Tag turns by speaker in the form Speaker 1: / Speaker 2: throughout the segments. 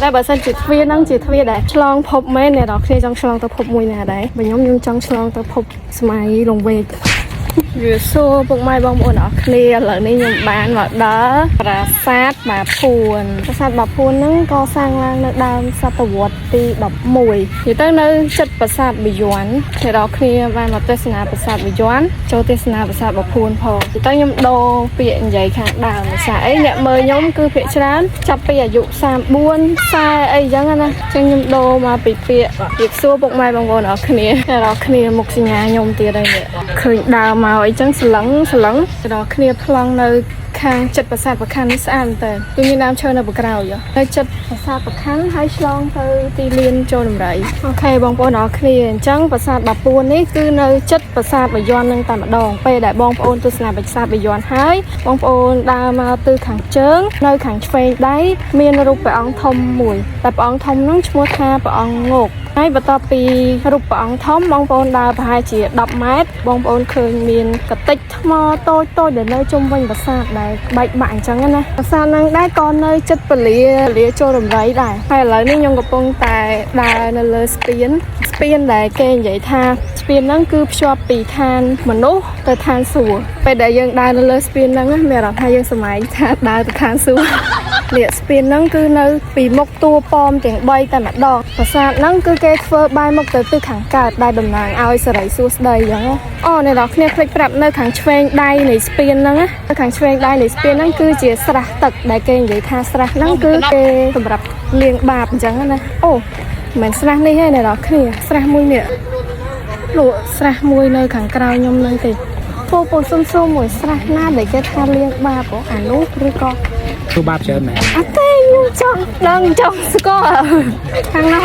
Speaker 1: តែបើសិនជាទ្វារហ្នឹងជាទ្វារដែលឆ្លងភពមែនអ្នកនរគ្នាចង់ឆ្លងទៅភពមួយណាដែរបើខ្ញុំចង់ឆ្លងទៅភពសម័យលង្វែកវាសួរពុកម៉ែបងប្អូនអរគ្នាឥឡូវនេះខ្ញុំបានមកដល់ប្រាសាទបាពួនហ្នឹងកសាងឡើងនៅដើមសតវត្សទី11និយាយទៅនៅជិតប្រាសាទបាយ័នអ្នកនរគ្នាបានមកទស្សនាប្រាសាទបាយ័នចូលទស្សនាប្រាសាទបាពួនផងនិយាយទៅខ្ញុំដូរពាក្យនិយាយខាងដើមភាសាអីអ្នកមើលខ្ញុំគឺភាគច្រើនចាប់ពីអាយុ34 40អីចឹងណាចឹងខ្ញុំដូរមកពីពាក្យពីសួរពុកម៉ែបងប្អូនអរគ្នាអ្នកនរគ្នាមុខសញ្ញាខ្ញុំទៀតហើយឃើញដើរមកអីចឹងស្លឹងដល់គ្នាប្លង់នៅខាងចិត្តប្រាសាទប្រខ័ណ្ឌនេះស្អាតតែគឺមានដើមឈើនៅក្រៅនៅចិត្តប្រាសាទប្រខ័ណ្ឌហើយឆ្លងទៅទីលានចូលដំរីអូខេបងប្អូនអរគ្នាអញ្ចឹងប្រាសាទបាពួននេះគឺនៅចិត្តប្រាសាទបាយ័ននឹងតែម្ដងពេលដែលបងប្អូនទស្សនាប្រាសាទបាយ័នហើយបងប្អូនដើរមកtừខាងជើងនៅខាងឆ្វេងដៃមានរូបព្រះអង្គធំមួយតែព្រះអង្គធំនោះឈ្មោះថាព្រះអង្គងោកហើយបន្ទាប់ពីរូបព្រះអង្គធំបងប្អូនដើរប្រហែលជា10ម៉ែត្របងប្អូនឃើញមានកតិចថ្មតូចដែលនៅជុំវិញប្រាសាទដែលបែកបាក់អញ្ចឹងណាប្រាសាទហ្នឹងដែរក៏នៅចិត្តពលាចូលដំរីដែរហើយឥឡូវនេះខ្ញុំកំពុងតែដើរនៅលើស្ពានដែលគេនិយាយថាស្ពានហ្នឹងគឺភ្ជាប់ពីឋានមនុស្សទៅឋានសួគ៌ពេលដែលយើងដើរនៅលើស្ពានហ្នឹងមានអារម្មណ៍ថាយើងសម័យថាដើរទៅឋានសួគ៌នេះស្ពានហ្នឹងគឺនៅពីមុខតួប៉មទាំង3តែម្ដងប្រាសាទហ្នឹងគឺគេធ្វើបែរមុខទៅទិសខាងកើតដែលតំណាងឲ្យសិរីសួស្ដីអញ្ចឹងអូអ្នកនរគ្នាភ្លេចប្រាប់នៅខាងឆ្វេងដៃនៃស្ពានហ្នឹងនៅខាងឆ្វេងដៃនៃស្ពានហ្នឹងគឺជាស្រះទឹកដែលគេនិយាយថាស្រះហ្នឹងគឺគេសម្រាប់លាងបាបអញ្ចឹងណាអូមិនស្រះនេះទេអ្នកនរគ្នាស្រះមួយនេះលោកស្រះមួយនៅខាងក្រៅខ្ញុំហ្នឹងទេពូសុំមួយស្រះណាដែលគេថាលាងបាបអានោះឬក៏
Speaker 2: ទូបាបច្រើនមែន
Speaker 1: អត់ទេខ្ញុំចង់ដឹងចង់ស្គាល់ខាងនោះ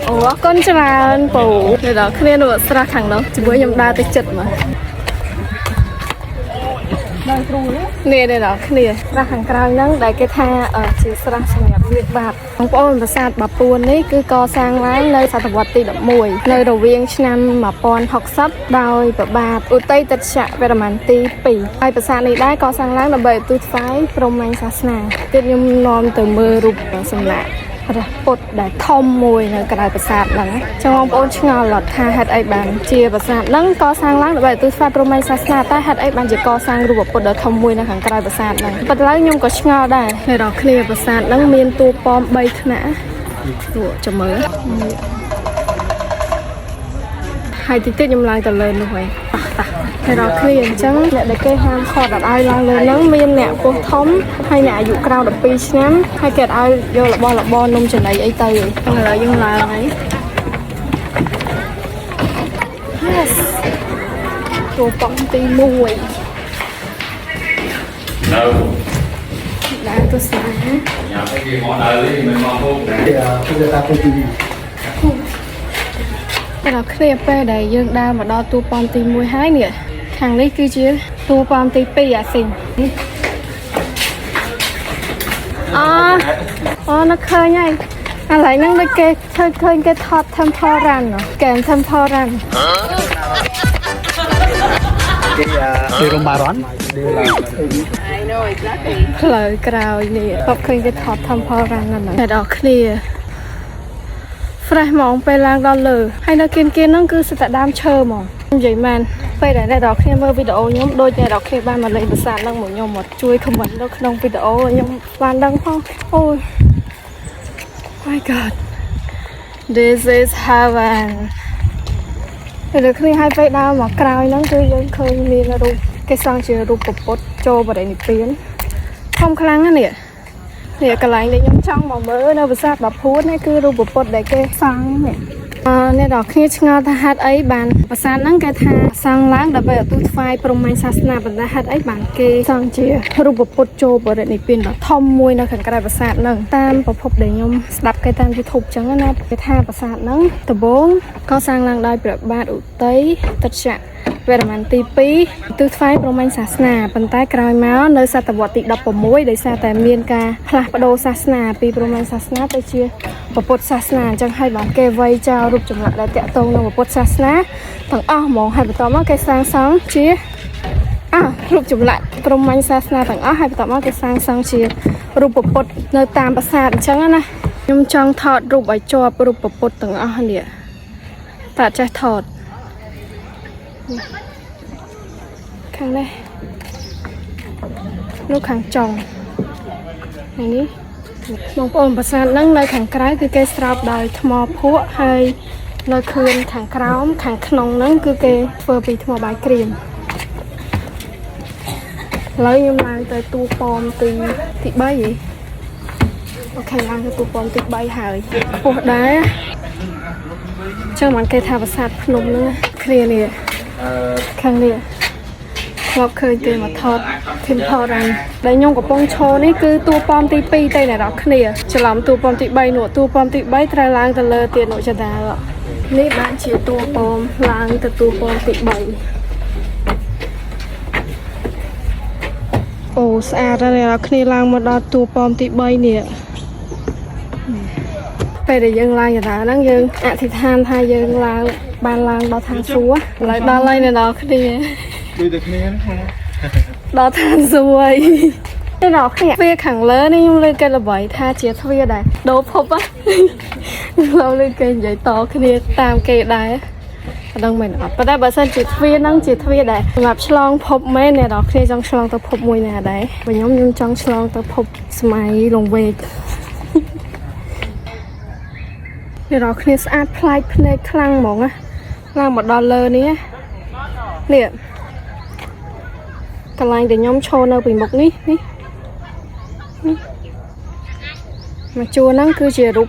Speaker 1: អូអរគុណច្រើនពូអ្នកនរគ្នានោះស្រះខាងនោះជាមួយខ្ញុំដើរទៅចិត្តមកដល់គ្រូនេះអ្នកនរគ្នាស្រះខាងក្រៅហ្នឹងដែលគេថាជាស្រះសម្រាប់លាងបាបបងប្អូនប្រាសាទបាពួននេះគឺកសាងឡើងនៅសតវត្សទី11នៅរវាងឆ្នាំ1060ដោយព្រះបាទឧទ័យទិត្យវរ្ម័នទី2ហើយប្រាសាទនេះដែរកសាងឡើងដើម្បីឧទ្ទិសថ្វាយព្រហ្មញ្ញសាសនាទៀតខ្ញុំនាំទៅមើលរូបសម្លាកព្រះពុទ្ធដែលធំមួយនៅក្រៅប្រាសាទហ្នឹងចឹងបងប្អូនឆ្ងល់អត់ថាហេតុអីបានជាប្រាសាទហ្នឹងកសាងឡើងដើម្បីឧទ្ទិសថ្វាយព្រហ្មញ្ញសាសនាតែហេតុអីបានជាកសាងរូបពុទ្ធដ៏ធំមួយនៅខាងក្រៅប្រាសាទហ្នឹងប៉ុន្តែខ្ញុំក៏ឆ្ងល់ដែរអ្នកនរគ្នាប្រាសាទហ្នឹងមានតួប៉ម3ថ្នាក់តួចាំមើលហើយតិចខ្ញុំឡើងទៅលើនោះហើយតែរកគ្នាអញ្ចឹងអ្នកដែលគេហាមឃាត់អត់ឲ្យឡើងលើហ្នឹងមានអ្នកពោះធំហើយអ្នកអាយុក្រៅ12ឆ្នាំហើយគេអត់ឲ្យយករបស់របរនំចំណីអីទៅឥឡូវយើងឡើងហើយ Yes ចូលប៉ងទី1
Speaker 2: No
Speaker 1: ដើរទៅស្នា
Speaker 2: ញ៉ាំអីគេមកដើរលេងមិនមកហូបដែរគឺថាទៅទី
Speaker 1: តែដល់គ្នាពេលដែលយើងដើរមកដល់តួប៉មទី1ហើយនេះខាងនេះគឺជាតួប៉មទី2អាស៊ីងអូនៅឃើញហើយកន្លែងហ្នឹងដូចគេឃើញគេថត Temple Run កែម Temple Run
Speaker 2: គេរំបារ៉ាន់
Speaker 1: I know exactly ផ្លូវក្រោយនេះគាត់ឃើញគេថត Temple Run ហ្នឹងតែដល់គ្នាfresh ហ្មងពេលឡើងដល់លើហើយនៅគៀនហ្នឹងគឺសិតតែដើមឈើហ្មងនិយាយមែនពេលដែលអ្នកនរគ្នាមើលវីដេអូខ្ញុំដូចអ្នកនរគ្នាបានមកលេងប្រាសាទហ្នឹងមកខ្ញុំមកជួយ comment នៅក្នុងវីដេអូខ្ញុំបានដឹងផងអូយ My God This is heaven អ្នកគ្នាឲ្យពេលដើរមកក្រោយហ្នឹងគឺយើងឃើញមានរូបគេសង់ជារូបពុទ្ធចូលបរិនិព្វានធំខ្លាំងណាស់នេះកន្លែងដែលខ្ញុំចង់មកមើលនៅប្រាសាទបាពួននេះគឺរូបពុទ្ធដែលគេសង់នេះអ្នកនរគ្នាឆ្ងល់ថាហេតុអីបានប្រាសាទហ្នឹងគេថាសង់ឡើងដើម្បីឧទ្ទិសថ្វាយព្រហ្មញ្ញសាសនាប៉ុន្តែហេតុអីបានគេសង់ជារូបពុទ្ធចូលបរិនិព្វានដ៏ធំមួយនៅខាងក្រៅប្រាសាទហ្នឹងតាមប្រភពដែលខ្ញុំស្ដាប់គេតាម YouTube ចឹងណាគេថាប្រាសាទហ្នឹងដំបូងក៏សាងឡើងដោយព្រះបាទឧទ័យទិត្យវរ្ម័នទី2ទិសថ្វាយព្រហ្មញ្ញសាសនាប៉ុន្តែក្រោយមកនៅសតវត្សទី16ដោយសារតែមានការផ្លាស់ប្ដូរសាសនាពីព្រហ្មញ្ញសាសនាទៅជាពុទ្ធសាសនាអញ្ចឹងហើយបានគេវៃចោលរូបចម្លាក់ដែលតាក់ទងនឹងពុទ្ធសាសនាទាំងអស់ហ្មងហើយបន្តមកគេសាងសង់ជារូបចម្លាក់ព្រហ្មញ្ញសាសនាទាំងអស់ហើយបន្តមកគេសាងសង់ជារូបពុទ្ធនៅតាមប្រាសាទអញ្ចឹងណា ខ្ញុំចង់ថតរូបឲ្យជាប់រូបប្រពុតទាំងអស់នេះតែចេះថតខាងនេះនោះខាងចុងនេះបងប្អូនប្រាសាទហ្នឹងនៅខាងក្រៅគឺគេស្រោបដោយថ្មភក់ហើយនៅខឿនខាងក្រោមខាងក្នុងហ្នឹងគឺគេធ្វើពីថ្មបាយក្រៀមឥឡូវខ្ញុំឡើងទៅទូប៉មទី3ហ៎អូខេឡើងទៅទូប៉មទី3ហើយពោះដែរចឹងមិនគេថាប្រាសាទភ្នំហ្នឹងគ្នានេះខាងនេះធ្លាប់ឃើញគេមកថតធីមថតហ្នឹងដែលខ្ញុំកំពុងឈរនេះគឺទូប៉មទី2ទៅអ្នកនរគ្នាច្រឡំទូប៉មទី3នោះទូប៉មទី3ត្រូវឡើងទៅលើទៀតនោះចតានេះបានជាទូប៉មឡើងទៅទូប៉មទី3អូស្អាតណាស់អ្នកនរគ្នាឡើងមកដល់ទូប៉មទី3នេះពេលដែលយើងឡើងចតាហ្នឹងយើងអធិដ្ឋានថាយើងឡើងបានឡើងដល់ឋានសួគ៌ឥឡូវដល់ហើយអ្នកនរគ្នា
Speaker 2: ដូចតែគ្នាណា
Speaker 1: ដល់ឋានសួគ៌ហើយអ្នកនរគ្នាទ្វារខាងលើនេះខ្ញុំលើគេល្បីថាជាទ្វារដែរដូរភពណាเราលើគេនិយាយតគ្នាតាមគេដែរអត់ដឹងមែនអត់ប៉ុន្តែបើសិនជាទ្វារហ្នឹងជាទ្វារដែរសម្រាប់ឆ្លងភពមែនអ្នកនរគ្នាចង់ឆ្លងទៅភពមួយណាដែរបើខ្ញុំចង់ឆ្លងទៅភពសម័យលង្វែកអ្នកនរគ្នាស្អាតប្លែកភ្នែកខ្លាំងហ្មងណាឡើងមកដល់លើនេះនេះកន្លែងដែលខ្ញុំឈរនៅពីមុខនេះមកជួរហ្នឹងគឺជារូប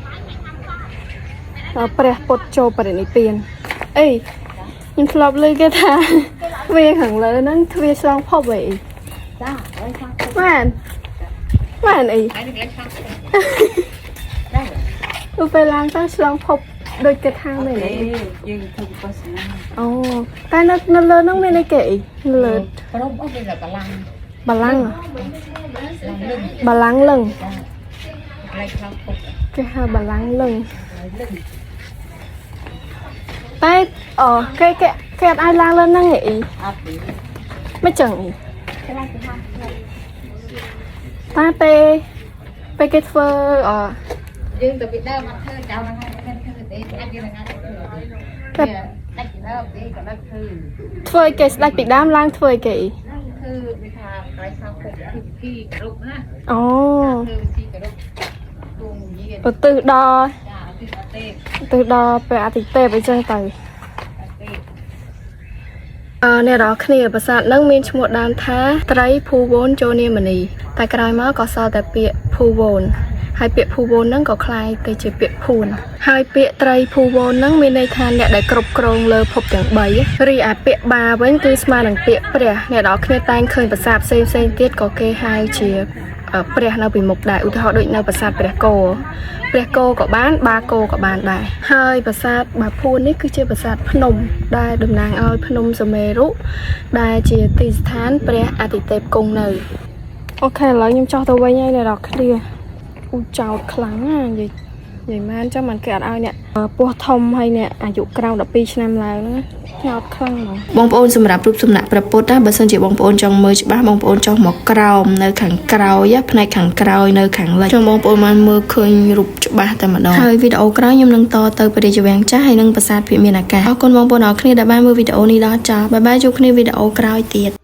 Speaker 1: ព្រះពុទ្ធចូលបរិនិព្វានអីខ្ញុំធ្លាប់លើគេថាទ្វារខាងលើហ្នឹងទ្វារឆ្លងភពអីចាបានអីទៅពេលឡើងទៅឆ្លងភពដូចគេថាមែនទេ
Speaker 3: យើងធ្វើវិបស្សនា
Speaker 1: អូតែនៅលើហ្នឹងមានអីគេអីលើ
Speaker 3: ព្រមអស់វាបលាំង
Speaker 1: បលាំងលឹងគេហៅបលាំងលឹងតែគេអត់ឲ្យឡើងលើហ្នឹងអីមិនចឹងអីតែពេលគេធ្វើ
Speaker 3: យើងទៅពីដើមអត់ធ្វើចោលហ្នឹងហើយធ្វើទេអាចយើងនឹងអាចធ្វើគេដាច់ពីដើមទេក៏ដាច់
Speaker 1: ធ្វើគេស្ដាច់ពីដើមឡើងធ្វើគេ
Speaker 3: គឺវាថាក្រៃសាភពគឺពិធីគ្រប់ណា
Speaker 1: អូ
Speaker 3: គឺពិធីគ្រប់ទូងយាន
Speaker 1: ឧទ្ទិសដល់
Speaker 3: ទៅ
Speaker 1: ដល់ព្រះអាទិទេពអញ្ចឹងទៅអ្នកនរគ្នាប្រាសាទនឹងមានឈ្មោះដើមថាត្រីភូវូនចូលនាមនីតែក្រោយមកក៏សល់តែពាក្យភូវូនហើយពាក្យភូវូនហ្នឹងក៏คล้ายទៅជាពាក្យភួនហើយពាក្យត្រីភូវូនហ្នឹងមានន័យថាអ្នកដែលគ្រប់គ្រងលើភពទាំង3រីឯពាក្យបាវិញគឺស្មើនឹងពាក្យព្រះអ្នកនរគ្នាតែងឃើញប្រាសាទផ្សេងទៀតក៏គេហៅជាព្រះនៅពីមុខដែរឧទាហរណ៍ដូចនៅប្រាសាទព្រះគោក៏បានបាគោក៏បានដែរហើយប្រាសាទបាភួននេះគឺជាប្រាសាទភ្នំដែលតំណាងឲ្យភ្នំសុមេរុដែលជាទីស្ថានព្រះអាទិទេពគង់នៅអូខេឥឡូវខ្ញុំចោះទៅវិញហើយអ្នកនរគ្នាឧចោតខ្លាំងណានិយាយមែនចាំមិនគេអត់ឲ្យអ្នកពោះធំហើយអ្នកអាយុក្រោម12ឆ្នាំឡើងហ្នឹងចោតខ្លាំងហ្មងបងប្អូនសម្រាប់រូបសំណាកព្រះពុទ្ធណាបើសិនជាបងប្អូនចង់មើលច្បាស់បងប្អូនចុះមកក្រោមនៅខាងក្រោយផ្នែកខាងក្រោយនៅខាងលិចចាំបងប្អូនបានមើលឃើញរូបច្បាស់តែម្ដងហើយវីដេអូក្រោយខ្ញុំនឹងតទៅព្រះរាជវាំងចាស់ហើយនឹងប្រាសាទភិមានអាកាសអរគុណបងប្អូនអរគ្នាដែលបានមើលវីដេអូនេះដល់ចប់បាយបាយជួបគ្នាវីដេអូក្រោយទៀត